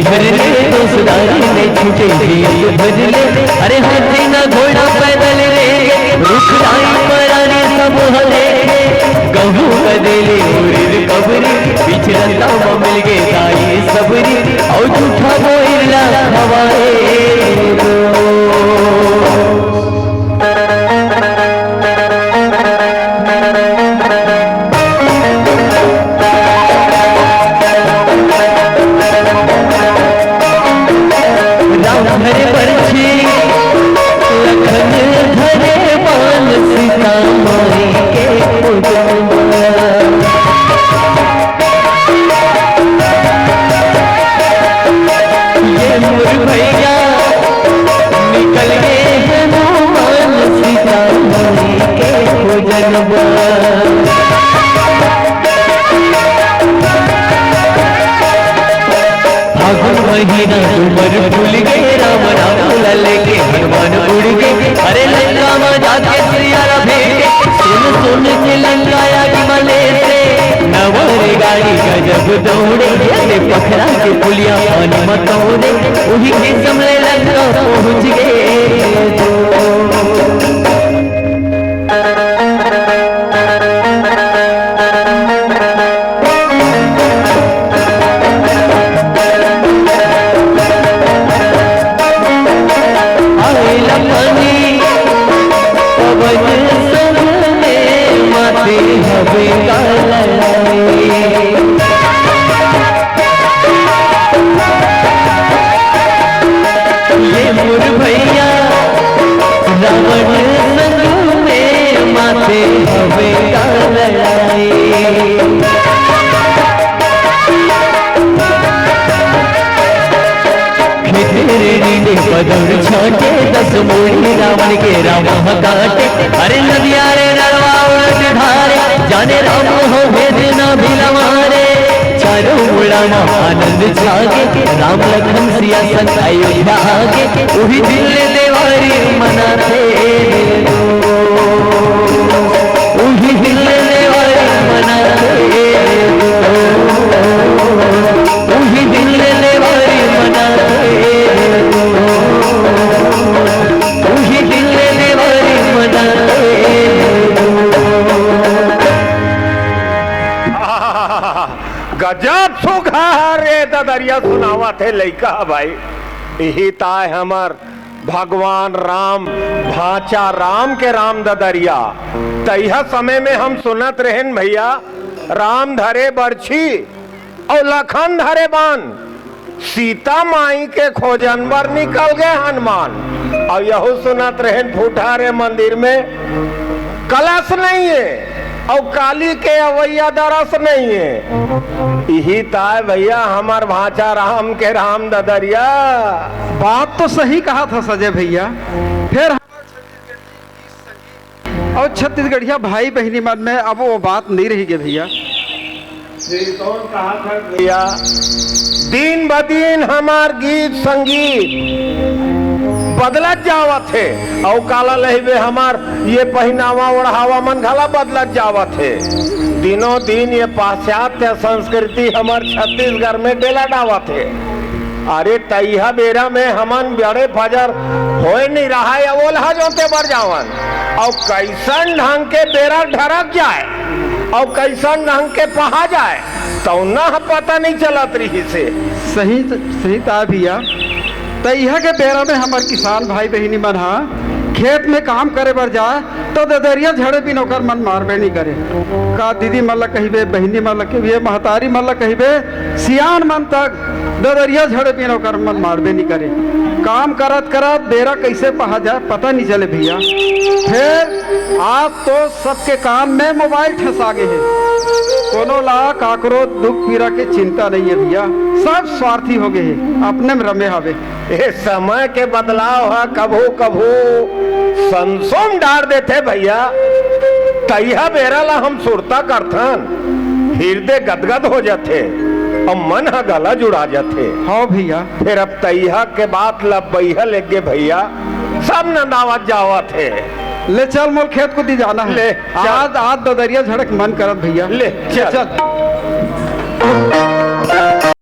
भर ले दोस्तारी में छूटे जीत भर ले। अरे हाथी ना घोड़ा पैदल रे रुख जाई पराने सब हले। गहू कदेले उड़ कबरी बिछड़ता मिल गे ताई सबरी और झूठा बोइला हवाए महीना उमर भूल गए राम राम लेके हनुमान उड़ गए। अरे लंका में जाके सियारा भेगे सुन सुन के लंकाया की मले से नवर गाड़ी गजब दौड़े। अरे पखरा के पुलिया पानी मत तोड़े वही के समले लंका पहुंच गए। ये मोर भैया रावण संग में माथे हवे का लड़ाई। बदौर छाटे 10 मोड़ी रावण के राम काटे। अरे नदिया रे नरवा उलट धारे जाने राम हो भेद ना भिलवारे। चारों मुड़ाना आनंद जागे राम लखन सिया संग अयोध्या आगे वही दिल देवारी मनाते वही दिल देवारी मनाते वही दिल देवारी मनाते वही दिल देवारी मनाते। गजब सुखा रे ददरिया सुनावा थे लइका भाई। यही ताय हमर भगवान राम भाचा राम के राम ददरिया। तैहा समय में हम सुनत रहेन भैया राम धरे बरछी और लखन धरे बाण सीता माई के खोजन बर निकल गए हनुमान। और यहू सुनत रहेन फूठारे मंदिर में कलश नहीं है और काली के अवैया दरस नहीं है। यही ताय भैया हमार भाचा राम के राम ददरिया। बात तो सही कहा था सजय भैया। फिर और छत्तीसगढ़िया भाई बहनी मन में अब वो बात नहीं रही गई भैया। कहा था भैया दिन ब दिन हमार गीत संगीत बदलत जावत है और काला लहबे हमार ये पहनावा ओढ़ावा मन घला बदलत जावत है। दिनों दिन ये पाश्चात्य संस्कृति हमार छत्तीसगढ़ में डेला डावत है। अरे तैहा बेरा में हमन बड़े फजर होए नहीं रहा है वो लहजोते बर जावन और कैसन ढंग के बेरा ढरक जाए और कैसन ढंग के पहा जाए तो ना पता नहीं चलत रही से। सही था भैया। तैहा के बेरा में हमार किसान भाई बहनी मन हा खेत में काम करे बर जाए तो ददरिया झड़े भी नौकर मन मारबे नहीं करे। का दीदी मन ला कहिबे बहनी मन ला कहिबे महतारी मन ला कहिबे सियान मन तक ददरिया झड़े भी नौकर मन मारबे नहीं करे। काम करत करत बेरा कैसे पहा जाए पता नहीं चले भैया। फिर आज तो सबके काम में मोबाइल ठसा गए है। कोनो ला काकरो दुख पीड़ा के चिंता नहीं है भैया। सब स्वार्थी हो गए है अपने में रमे हवे। ये समय के बदलाव है कभू कभू संसोम डाल देते भैया। तैहा बेरा ला हम सुरता करथन हृदय गदगद हो जाते और मन हा गला जुड़ा जाते। हाँ भैया। फिर अब तैहा के बात लब बैहा लेगे भैया सब नंदावत जावत है। ले चल मोल खेत को दी जाना है। ले आज ददरिया झड़क मन करत भैया। ले चल।